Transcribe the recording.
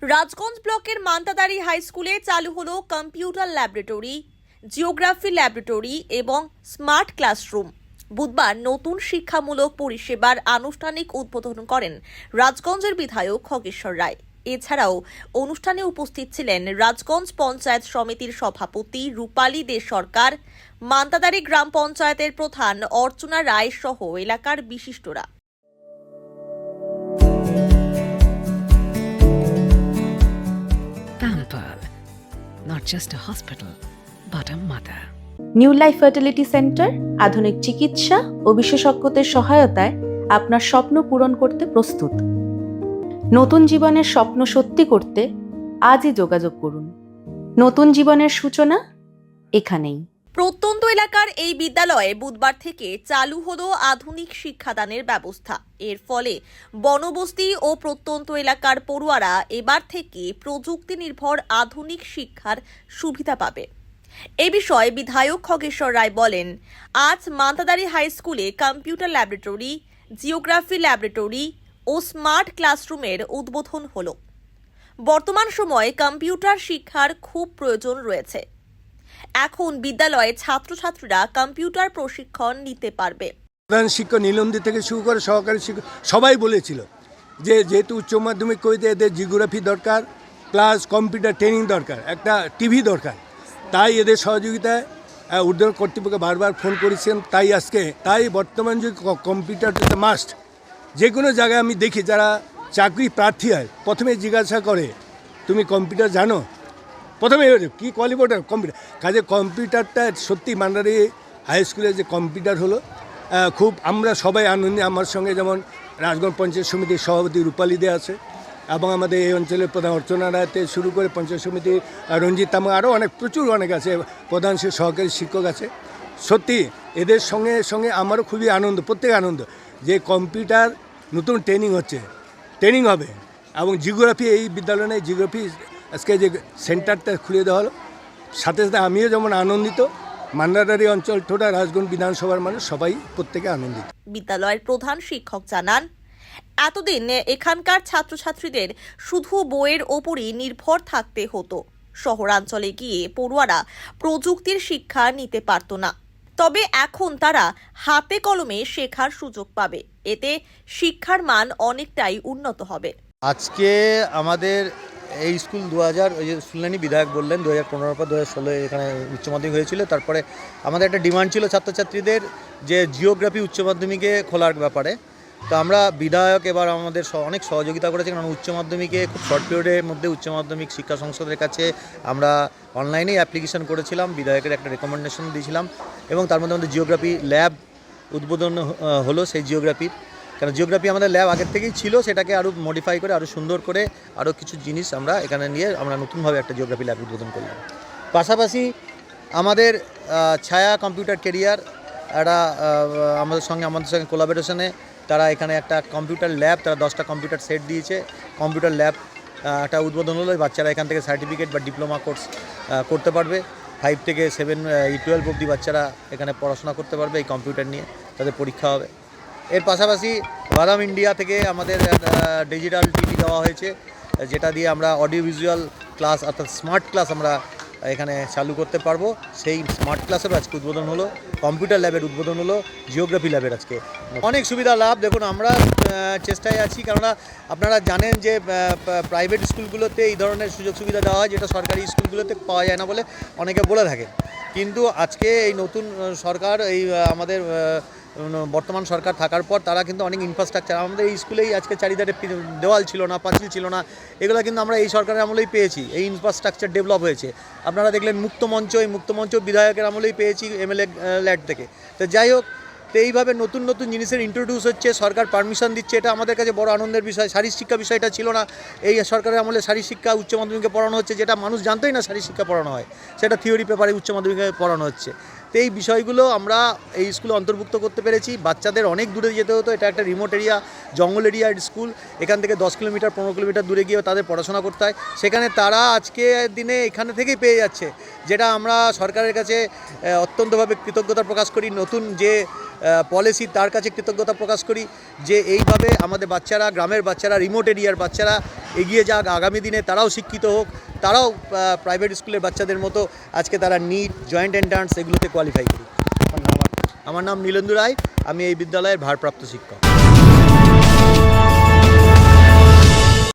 রাজগঞ্জ ব্লকের মান্তাদারি হাই স্কুলে চালু হলো কম্পিউটার ল্যাবরেটরি, জিওগ্রাফি ল্যাবরেটরি এবং স্মার্ট ক্লাসরুম। বুধবার নতুন শিক্ষামূলক পরিষেবার আনুষ্ঠানিক উদ্বোধন করেন রাজগঞ্জের বিধায়ক খগেশ্বর রায়। এছাড়াও অনুষ্ঠানে উপস্থিত ছিলেন রাজগঞ্জ পঞ্চায়েত সমিতির সভাপতি রূপালী দে সরকার, মান্তাদারি গ্রাম পঞ্চায়েতের প্রধান অর্চনা রায় সহ এলাকার বিশিষ্টরা। Pampered, not just a hospital, but a mother. New life fertility centre আধুনিক চিকিৎসা ও বিশেষজ্ঞদের সহায়তায় আপনার স্বপ্ন পূরণ করতে প্রস্তুত। নতুন জীবনের স্বপ্ন সত্যি করতে আজই যোগাযোগ করুন। নতুন জীবনের সূচনা এখানেই। প্রত্যন্ত এলাকার এই বিদ্যালয়ে বুধবার থেকে চালু হলো আধুনিক শিক্ষাদানের ব্যবস্থা। এর ফলে বনবস্তি ও প্রত্যন্ত এলাকার পড়ুয়ারা এবার থেকে প্রযুক্তি নির্ভর আধুনিক শিক্ষার সুবিধা পাবে। এ বিষয়ে বিধায়ক খগেশ্বর রায় বলেন, আজ মান্তাদারি হাই স্কুলে কম্পিউটার ল্যাবরেটরি, জিওগ্রাফি ল্যাবরেটরি ও স্মার্ট ক্লাসরুমের উদ্বোধন হলো। বর্তমান সময়ে কম্পিউটার শিক্ষার খুব প্রয়োজন রয়েছে। এখন বিদ্যালয়ে ছাত্রছাত্রীরা কম্পিউটার প্রশিক্ষণ নিতে পারবে। প্রধান শিক্ষক নীলন্দি থেকে শুরু করে সহকারী শিক্ষক সবাই বলেছিল যে যেহেতু উচ্চ মাধ্যমিক করিতে এদের জিওগ্রাফি দরকার, প্লাস কম্পিউটার ট্রেনিং দরকার, একটা টিভি দরকার। তাই এদের সহযোগিতায় ঊর্ধ্বতন কর্তৃপক্ষ বারবার ফোন করেছেন। তাই বর্তমান যুগে কম্পিউটার মাস্ট। যে কোনো জায়গায় আমি দেখি যারা চাকরি প্রার্থী হয় প্রথমে জিজ্ঞাসা করে তুমি কম্পিউটার জানো, প্রথমে কী কোয়ালিফাইড কম্পিউটার। কাজে কম্পিউটারটা সত্যি মান্দারি হাই স্কুলে যে কম্পিউটার হলো খুব আমরা সবাই আনন্দে। আমার সঙ্গে যেমন রাজগঞ্জ পঞ্চায়েত সমিতির সভাপতি রূপালী দে আছে এবং আমাদের এই অঞ্চলের প্রধান অর্চনা রায়তে শুরু করে পঞ্চায়েত সমিতি রঞ্জিত তামা আরও প্রচুর অনেক আছে, প্রধান সহকারী শিক্ষক আছে। সত্যি এদের সঙ্গে সঙ্গে আমারও খুবই আনন্দ, প্রত্যেক আনন্দ যে কম্পিউটার নতুন ট্রেনিং হবে এবং জিওগ্রাফি এই বিদ্যালয়ে নেই। জিওগ্রাফি আজকে যে সেন্টারটা খুলে দেওয়া হলো, সাথে সাথে আমিও যেমন আনন্দিত, মান্দাদারি অঞ্চল টোটা রাজগঞ্জ বিধানসভার মানুষ সবাই প্রত্যেকে আনন্দিত। বিদ্যালয়ের প্রধান শিক্ষক জানান, এতদিন এখানকার ছাত্রছাত্রীদের শুধু বইয়ের ওপরই নির্ভর থাকতে হতো। শহরাঞ্চলে গিয়ে পড়ুয়ারা প্রযুক্তির শিক্ষা নিতে পারত না। তবে এখন তারা হাতে কলমে শেখার সুযোগ পাবে। এতে শিক্ষার মান অনেকটাই উন্নত হবে। আজকে আমাদের এই স্কুল 2000 ওই যে শুনলেনি বিধায়ক বললেন 2015 পর 2016 এখানে উচ্চ মাধ্যমিক হয়েছিল। তারপরে আমাদের একটা ডিমান্ড ছিল ছাত্রছাত্রীদের যে জিওগ্রাফি উচ্চ মাধ্যমিকে খোলার ব্যাপারে। তো আমরা বিধায়ক এবার আমাদের অনেক সহযোগিতা করেছে, কারণ উচ্চ মাধ্যমিকে খুব শর্ট পিরিয়ডের মধ্যে উচ্চ মাধ্যমিক শিক্ষা সংসদের কাছে আমরা অনলাইনেই অ্যাপ্লিকেশন করেছিলাম, বিধায়কের একটা রেকমেন্ডেশন দিয়েছিলাম এবং তার মধ্যে আমাদের জিওগ্রাফি ল্যাব উদ্বোধন হলো। সেই জিওগ্রাফির কারণ জিওগ্রাফি আমাদের ল্যাব আগের থেকেই ছিল, সেটাকে আরও মডিফাই করে আরও সুন্দর করে আরও কিছু জিনিস আমরা এখানে নিয়ে আমরা নতুনভাবে একটা জিওগ্রাফি ল্যাব উদ্বোধন করলাম। পাশাপাশি আমাদের ছায়া কম্পিউটার কেরিয়ার একটা আমাদের সঙ্গে কোলাবোরেশনে তারা এখানে একটা কম্পিউটার ল্যাব, তারা 10টা কম্পিউটার সেট দিয়েছে। কম্পিউটার ল্যাব একটা উদ্বোধন হলো। বাচ্চারা এখান থেকে সার্টিফিকেট বা ডিপ্লোমা কোর্স করতে পারবে। 5 থেকে 7 12 অবধি বাচ্চারা এখানে পড়াশোনা করতে পারবে এই কম্পিউটার নিয়ে, তাদের পরীক্ষা হবে। এর পাশাপাশি বাদাম ইন্ডিয়া থেকে আমাদের ডিজিটাল টিভি দেওয়া হয়েছে, যেটা দিয়ে আমরা অডিও ভিজুয়াল ক্লাস অর্থাৎ স্মার্ট ক্লাস আমরা এখানে চালু করতে পারবো। সেই স্মার্ট ক্লাসের আজকে উদ্বোধন হলো, কম্পিউটার ল্যাবের উদ্বোধন হলো, জিওগ্রাফি ল্যাবের আজকে অনেক সুবিধা লাভ। দেখুন আমরা চেষ্টায় আছি, কেননা আপনারা জানেন যে প্রাইভেট স্কুলগুলোতে এই ধরনের সুযোগ সুবিধা দেওয়া হয়, যেটা সরকারি স্কুলগুলোতে পাওয়া যায় না বলে অনেকে বলে থাকেন। কিন্তু আজকে এই নতুন সরকার, এই আমাদের বর্তমান সরকার থাকার পর তারা কিন্তু অনেক ইনফ্রাস্ট্রাকচার আমাদের এই স্কুলেই আজকে চারিধারে দেওয়াল ছিল না, পাঁচিল ছিল না, এগুলো কিন্তু আমরা এই সরকারের আমলেই পেয়েছি। এই ইনফ্রাস্ট্রাকচার ডেভেলপ হয়েছে। আপনারা দেখলেন মুক্তমঞ্চ, এই মুক্তমঞ্চ বিধায়কের আমলেই পেয়েছি এমএলএ ল্যাড থেকে। তো যাই হোক, তো এইভাবে নতুন নতুন জিনিসের ইন্ট্রোডিউস হচ্ছে, সরকার পারমিশন দিচ্ছে, এটা আমাদের কাছে বড় আনন্দের বিষয়। শারীর শিক্ষা বিষয়টা ছিল না, এই সরকারের আমলে শারীর শিক্ষা উচ্চ মাধ্যমিকে পড়ানো হচ্ছে, যেটা মানুষ জানতোই না শারীর শিক্ষা পড়ানো হয়, সেটা থিওরি পেপারে উচ্চ মাধ্যমিকে পড়ানো হচ্ছে। তো এই বিষয়গুলো আমরা এই স্কুলে অন্তর্ভুক্ত করতে পেরেছি। বাচ্চাদের অনেক দূরে যেতে হতো, এটা একটা রিমোট এরিয়া, জঙ্গল এরিয়ার স্কুল। এখান থেকে 10 কিলোমিটার 15 কিলোমিটার দূরে গিয়ে তাদের পড়াশোনা করতে হয়, সেখানে তারা আজকে দিনে এখানে থেকেই পেয়ে যাচ্ছে, যেটা আমরা সরকারের কাছে অত্যন্তভাবে কৃতজ্ঞতা প্রকাশ করি। নতুন যে পলিসি তার কাছে কৃতজ্ঞতা প্রকাশ করি যে এইভাবে আমাদের বাচ্চারা, গ্রামের বাচ্চারা, রিমোট এরিয়ার বাচ্চারা এগিয়ে যাক, আগামী দিনে তারাও শিক্ষিত হোক, তারাও প্রাইভেট স্কুলের বাচ্চাদের মতো আজকে তারা নিট, জয়েন্ট এন্ট্রান্স এগুলোতে কোয়ালিফাই করুক। আমার নাম নীলেন্দু রায়, আমি এই বিদ্যালয়ের ভারপ্রাপ্ত শিক্ষক।